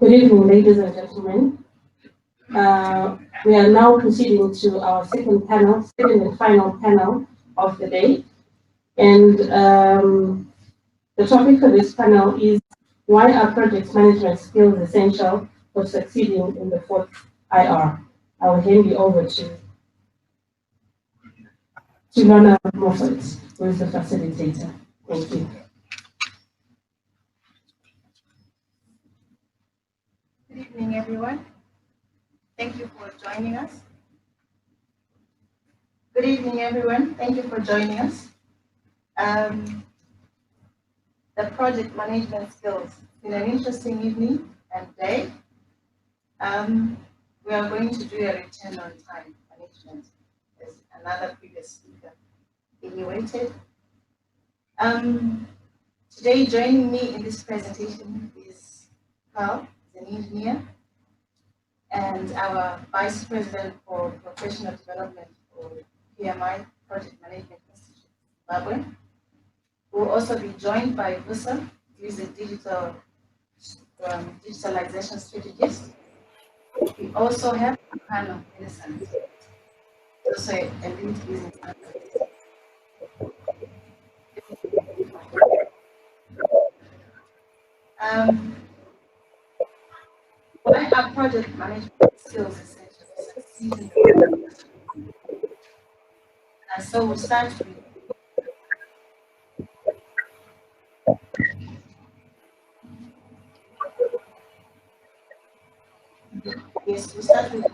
Good evening, ladies and gentlemen. We are now proceeding to our second and final panel of the day. And the topic for this panel is why are project management skills essential for succeeding in the fourth IR? I will hand you over to Lorna Moffat, who is the facilitator. Thank you. Good evening, everyone. Thank you for joining us. Good evening, everyone. Thank you for joining us. The project management skills. It's been an interesting evening and day. We are going to do a return on time management, as another previous speaker evaluated. Today, joining me in this presentation is Carl, an engineer, and our Vice President for Professional Development for PMI, Project Management Institute, Zimbabwe. We'll also be joined by Vusa, who is a digitalization strategist. We also have Hannah Innocent, also a lead business analyst. Why are project management skills essential to succeed in the so we'll start with yes, we start with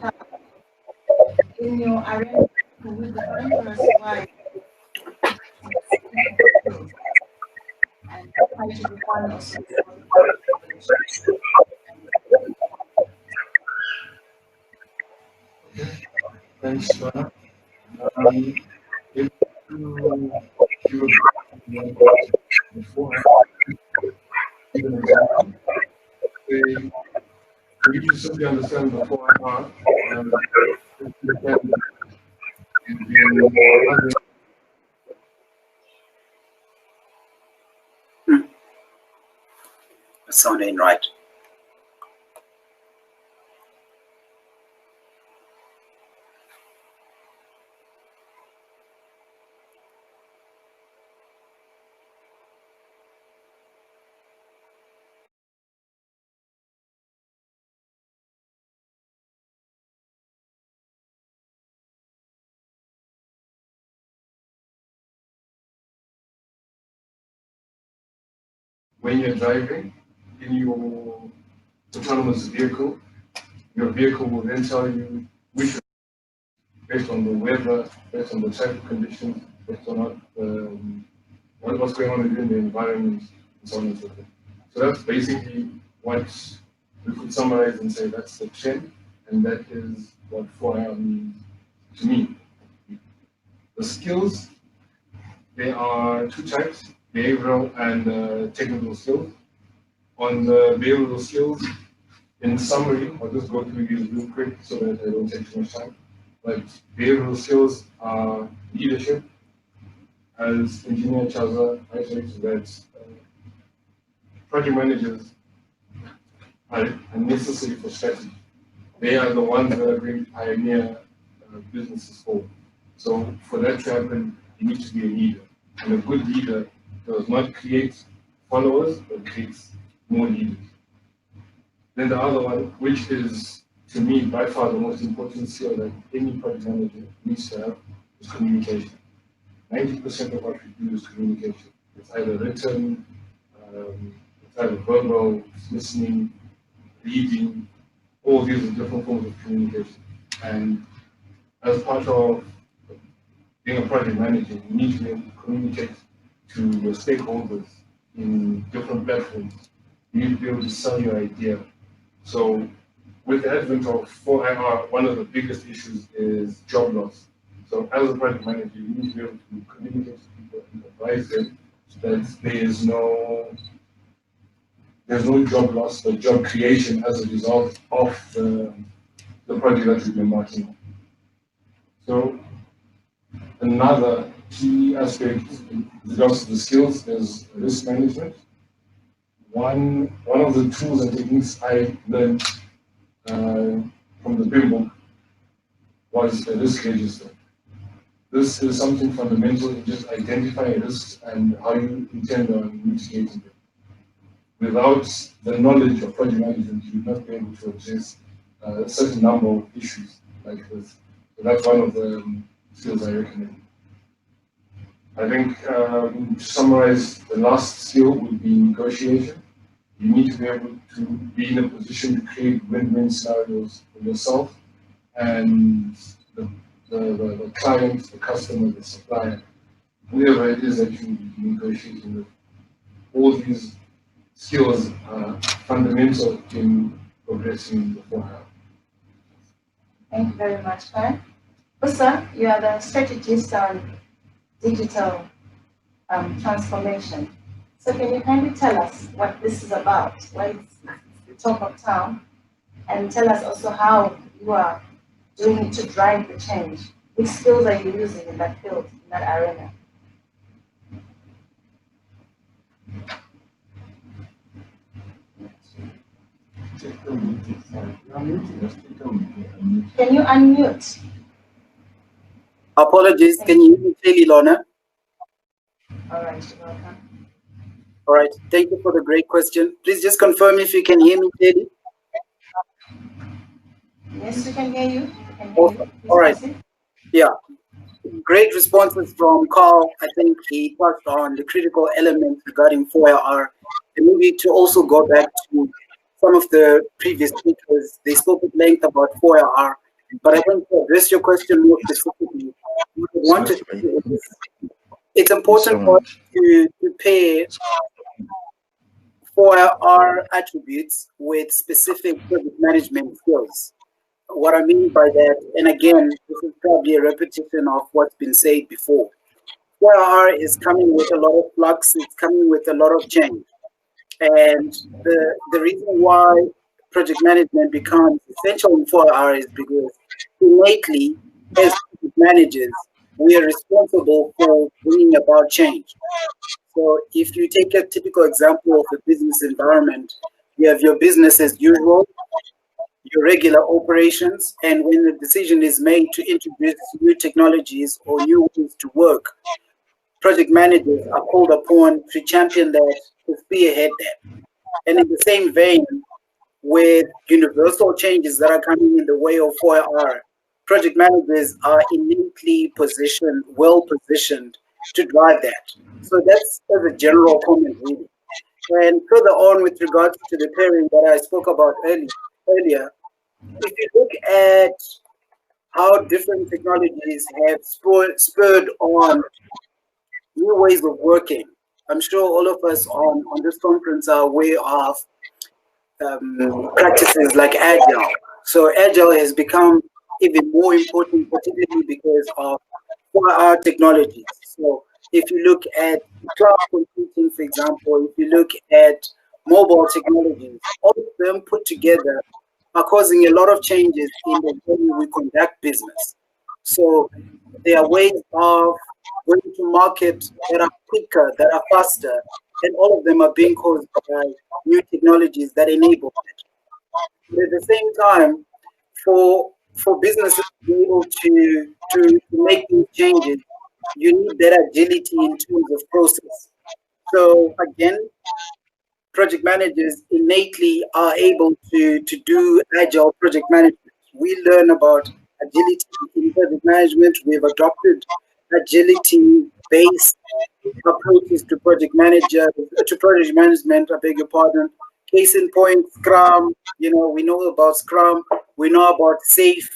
in your arena with the emperor's wife and try to define also. Thanks, Shwana. If you before, give an example. For you to simply understand the 4IR, That sound ain't right. when you're driving in your autonomous vehicle, your vehicle will then tell you which, based on the weather, based on the traffic conditions, based on what's going on within the environment, and so on and so forth. So that's basically what we could summarize and say that's the trend, and that is what 4IR means to me. The skills, there are two types, behavioral and technical skills. On the behavioral skills, in summary, I'll just go through these real quick so that I don't take too much time. But behavioral skills are leadership. As Engineer Chaza highlighted that project managers are necessary for strategy. They are the ones that are going to pioneer businesses forward. So for that to happen, you need to be a leader. And a good leader does not create followers, but creates more leaders. Then the other one, which is to me by far the most important skill that any project manager needs to have, is communication. 90% of what we do is communication. It's either written, it's either verbal, it's listening, reading, all these are different forms of communication. And as part of being a project manager, you need to be able to communicate to your stakeholders in different platforms. You need to be able to sell your idea. So with the advent of 4IR, one of the biggest issues is job loss. So as a project manager, you need to be able to communicate to people and advise them that there's no job loss, but job creation as a result of the project that we've been working on. So another key aspect in regards to the skills is risk management. One of the tools and techniques I learned from the BIM book was a risk register. This is something fundamental in just identifying risks and how you intend on mitigating them. Without the knowledge of project management, you would not be able to address a certain number of issues like this. So that's one of the skills I recommend. I think to summarize, the last skill would be negotiation. You need to be able to be in a position to create win-win scenarios for yourself and the client, the customer, the supplier, whoever it is that you will be negotiating with. All these skills are fundamental in progressing the 4R. Thank you very much, Karen. Usa, you are the strategist on digital transformation. So can you kindly tell us what this is about? Why it's the talk of town, and tell us also how you are doing it to drive the change. Which skills are you using in that field, in that arena? Can you unmute? Apologies, can you hear me clearly, Lorna? All right, you're welcome. All right, thank you for the great question. Please just confirm if you can hear me clearly. Yes, we can hear you. Awesome. All right. Yeah, great responses from Carl. I think he touched on the critical elements regarding 4R. And maybe to also go back to some of the previous speakers, they spoke at length about 4R. But I think to address your question more specifically, it's important for us to pair 4R attributes with specific project management skills. What I mean by that, and again, this is probably a repetition of what's been said before. 4R is coming with a lot of flux, it's coming with a lot of change. And the reason why project management becomes essential in 4R is because innately, as project managers, we are responsible for bringing about change. So if you take a typical example of a business environment, you have your business as usual, your regular operations, and when the decision is made to introduce new technologies or new ways to work, project managers are called upon to champion that, to spearhead that. And in the same vein, with universal changes that are coming in the way of 4R, project managers are innately positioned, well positioned to drive that. So that's as a general comment, really. And further on, with regards to the pairing that I spoke about earlier, if you look at how different technologies have spurred on new ways of working, I'm sure all of us on this conference are aware of practices like Agile. So Agile has become even more important, particularly because of 4R technologies. So if you look at cloud computing, for example, if you look at mobile technologies, all of them put together are causing a lot of changes in the way we conduct business. So there are ways of going to market that are quicker, that are faster, and all of them are being caused by new technologies that enable it. But at the same time, for businesses to be able to make these changes, you need that agility in terms of process. So again, project managers innately are able to do agile project management. We learn about agility in project management. We've adopted agility-based approaches to project management, I beg your pardon. Case in point, Scrum, we know about Scrum, we know about SAFe,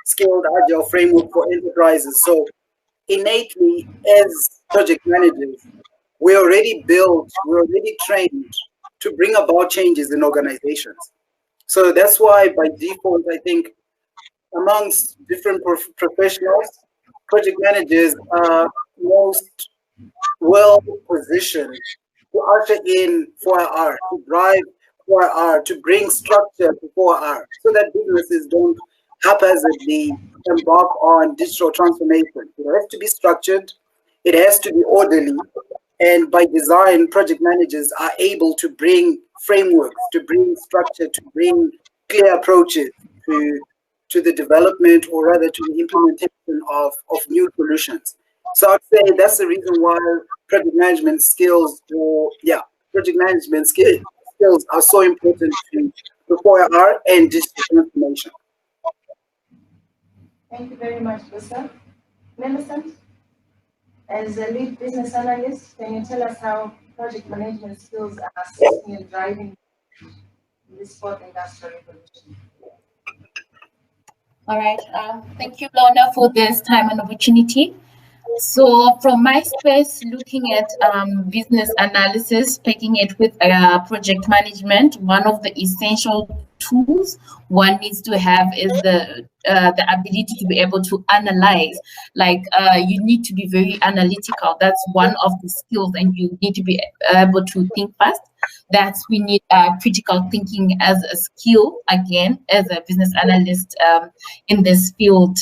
Scaled Agile Framework for Enterprises. So innately, as project managers, we're already built, we're already trained to bring about changes in organizations. So that's why by default, I think amongst different professionals, project managers are most well positioned to usher in 4R, to drive 4R, to bring structure to 4R, so that businesses don't haphazardly embark on digital transformation. It has to be structured, it has to be orderly, and by design, project managers are able to bring frameworks, to bring structure, to bring clear approaches to the development, or rather to the implementation of new solutions. So I'd say that's the reason why project management skills, skills are so important to 4IR and digital transformation. Thank you very much, Gustav. Millicent, as a lead business analyst, can you tell us how project management skills are assisting in driving this fourth industrial revolution? All right. Thank you, Lorna, for this time and opportunity. So from my space, looking at business analysis, taking it with project management, one of the essential tools one needs to have is the ability to be able to analyze. Like you need to be very analytical. That's one of the skills, and you need to be able to think fast. That's we need critical thinking as a skill, again, as a business analyst in this field.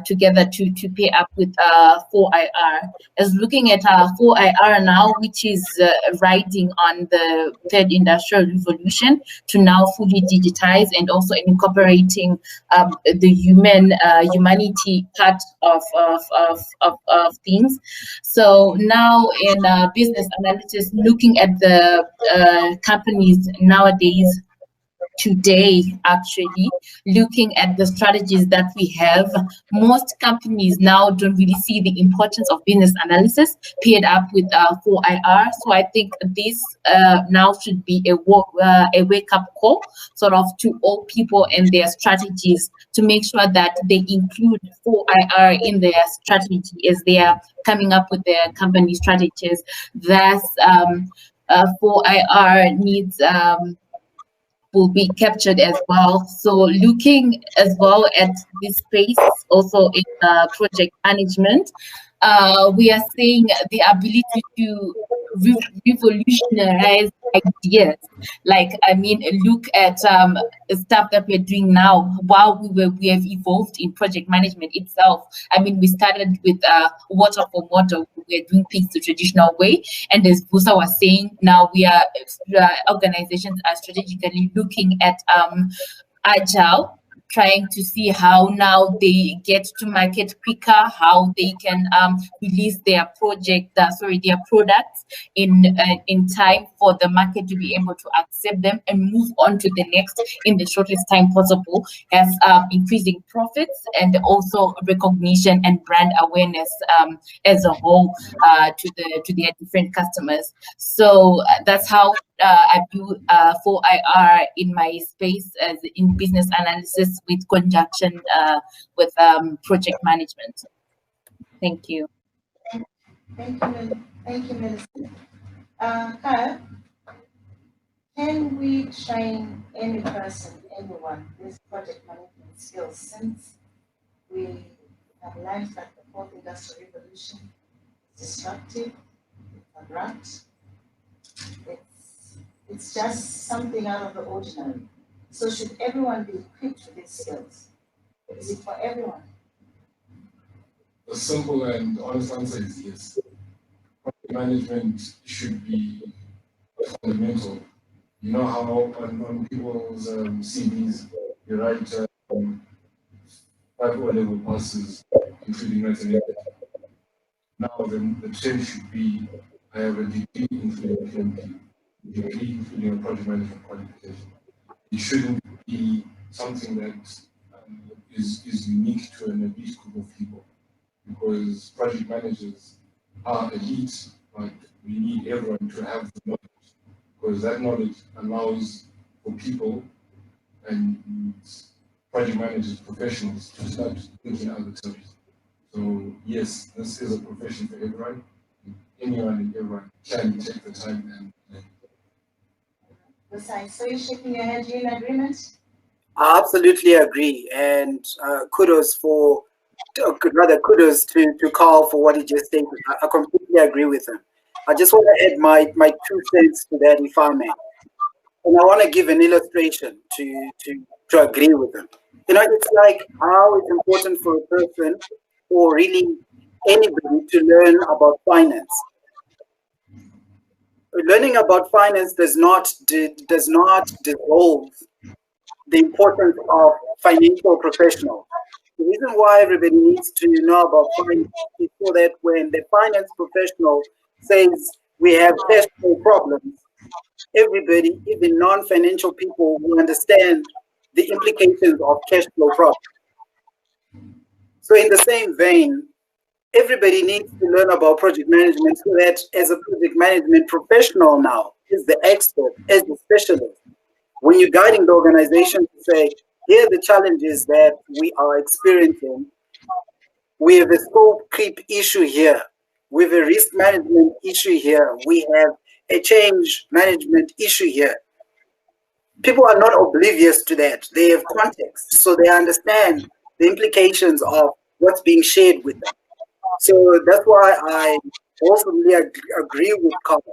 Together to pay up with 4IR. As looking at 4IR now, which is riding on the third industrial revolution to now fully digitize and also incorporating the humanity part of things. So now in business analysis, looking at the companies nowadays, today, actually, looking at the strategies that we have, most companies now don't really see the importance of business analysis paired up with 4IR. So I think this now should be a wake-up call sort of to all people and their strategies to make sure that they include 4IR in their strategy as they are coming up with their company strategies. Thus, 4IR needs will be captured as well. So looking as well at this space, also in project management, we are seeing the ability to revolutionize ideas. Like, I mean, look at stuff that we're doing now. While we have evolved in project management itself. I mean, we started with water for model. We're doing things the traditional way, and as Busa was saying, now we are organizations are strategically looking at agile, trying to see how now they get to market quicker, how they can release their their products in time for the market to be able to accept them and move on to the next in the shortest time possible, as increasing profits and also recognition and brand awareness as a whole to their different customers. So that's how I do 4IR in my space as in business analysis with conjunction with project management. Thank you. Thank you, Melissa. Kyle, can we train any person, anyone, with project management skills, since we have learned that the fourth industrial revolution is disruptive, it's abrupt, it's just something out of the ordinary. So should everyone be equipped with these skills? Is it for everyone? The simple and honest answer is yes. Project management should be fundamental. You know how on people's CVs, you write 5 O-level passes, including writing. Now the trend should be, I have a degree in PMP, degree including a project management qualification. It shouldn't be something that is unique to an elite group of people, because project managers are elite, but we need everyone to have the knowledge, because that knowledge allows for people and project managers, professionals, to start thinking other terms. So yes, this is a profession for everyone. Anyone and everyone can take the time and learn. So you're shaking your head, you in agreement? I absolutely agree, and kudos to Carl for what he just stated. I completely agree with him. I just want to add my 2 cents to that, if I may. And I want to give an illustration to agree with him. You know, it's like how it's important for a person, or really anybody, to learn about finance. learning about finance does not dissolve the importance of financial professionals. The reason why everybody needs to know about finance is so that when the finance professional says we have cash flow problems, everybody, even non-financial people, will understand the implications of cash flow problems. So in the same vein, everybody needs to learn about project management so that as a project management professional now, as the expert, as the specialist, when you're guiding the organization to say, here are the challenges that we are experiencing, we have a scope creep issue here, we have a risk management issue here, we have a change management issue here. People are not oblivious to that. They have context, so they understand the implications of what's being shared with them. So that's why I also really agree with Carl.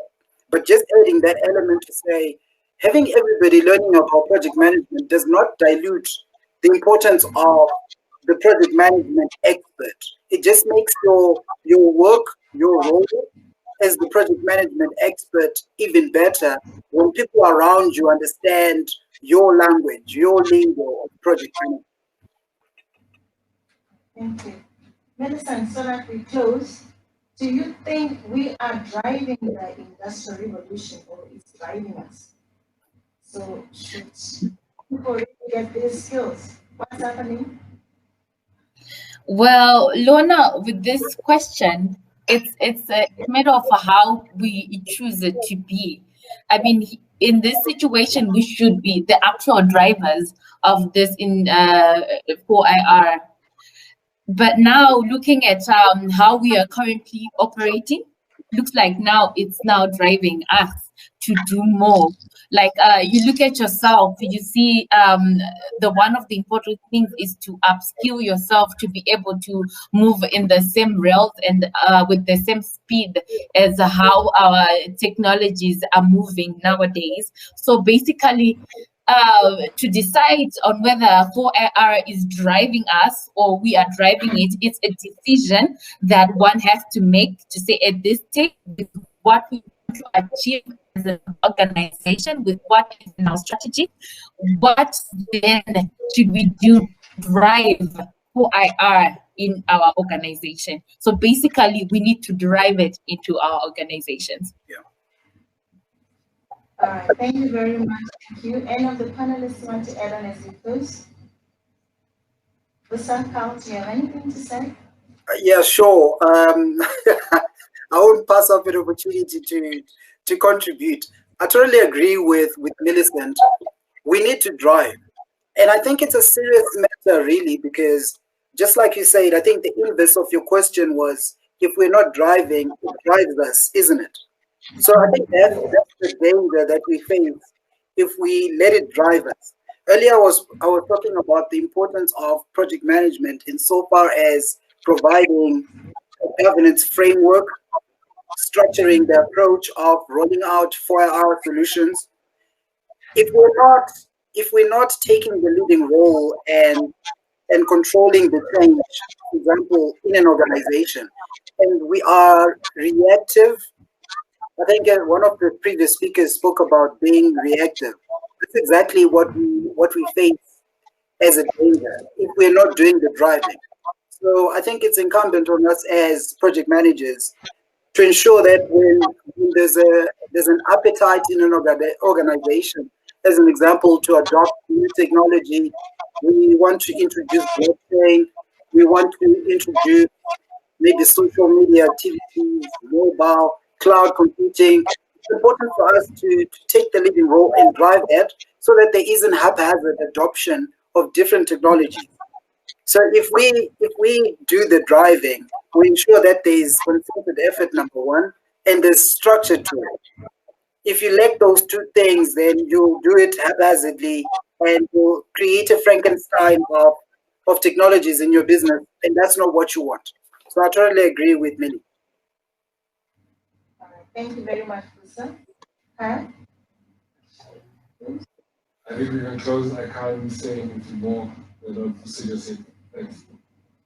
But just adding that element to say, having everybody learning about project management does not dilute the importance of the project management expert. It just makes your work, your role as the project management expert even better when people around you understand your language, your lingo of project management. Thank you. Millicent, so that we close, do you think we are driving the industrial revolution or it's driving us? So should people really get these skills? What's happening? Well, Lorna, with this question, it's a matter of how we choose it to be. I mean, in this situation, we should be the actual drivers of this in 4IR. But now, looking at how we are currently operating, looks like now it's now driving us to do more. Like you look at yourself, you see the one of the important things is to upskill yourself to be able to move in the same rails and with the same speed as how our technologies are moving nowadays. So basically, to decide on whether 4IR is driving us or we are driving it, it's a decision that one has to make to say at this stage, what we want to achieve as an organization, with what is in our strategy, what then should we do drive 4IR in our organization. So basically, we need to drive it into our organizations. Yeah. All right, thank you very much. Thank you. Any of the panelists want to add on as we close? Busa, Carl, do you have anything to say? Yeah, sure. I won't pass up an opportunity to contribute. I totally agree with Millicent. We need to drive. And I think it's a serious matter, really, because just like you said, I think the inverse of your question was, if we're not driving, it drives us, isn't it? So I think that's the danger that we face if we let it drive us. Earlier, I was talking about the importance of project management insofar as providing a governance framework, structuring the approach of rolling out 4IR solutions. If we're not taking the leading role and controlling the change, for example, in an organization, and we are reactive. I think one of the previous speakers spoke about being reactive. That's exactly what we face as a danger if we're not doing the driving. So I think it's incumbent on us as project managers to ensure that when there's an appetite in an organization, as an example, to adopt new technology, we want to introduce blockchain, we want to introduce maybe social media activities, mobile, cloud computing. It's important for us to take the leading role and drive that so that there isn't haphazard adoption of different technologies. So if we do the driving, we ensure that there is concerted effort, number one, and there's structure to it. If you lack those two things, then you'll do it haphazardly and you'll create a Frankenstein of technologies in your business, and that's not what you want. So I totally agree with Millie. Thank you very much, Busa. Huh? I think we can close. I can't say anything more than what Busa said. Thanks.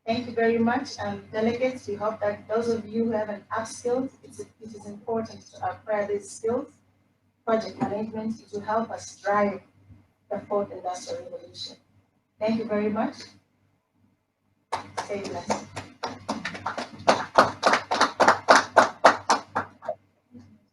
Thank you very much, delegates. We hope that those of you who haven't upskilled, it is important to acquire these skills. Project management to help us drive the fourth industrial revolution. Thank you very much. Stay blessed.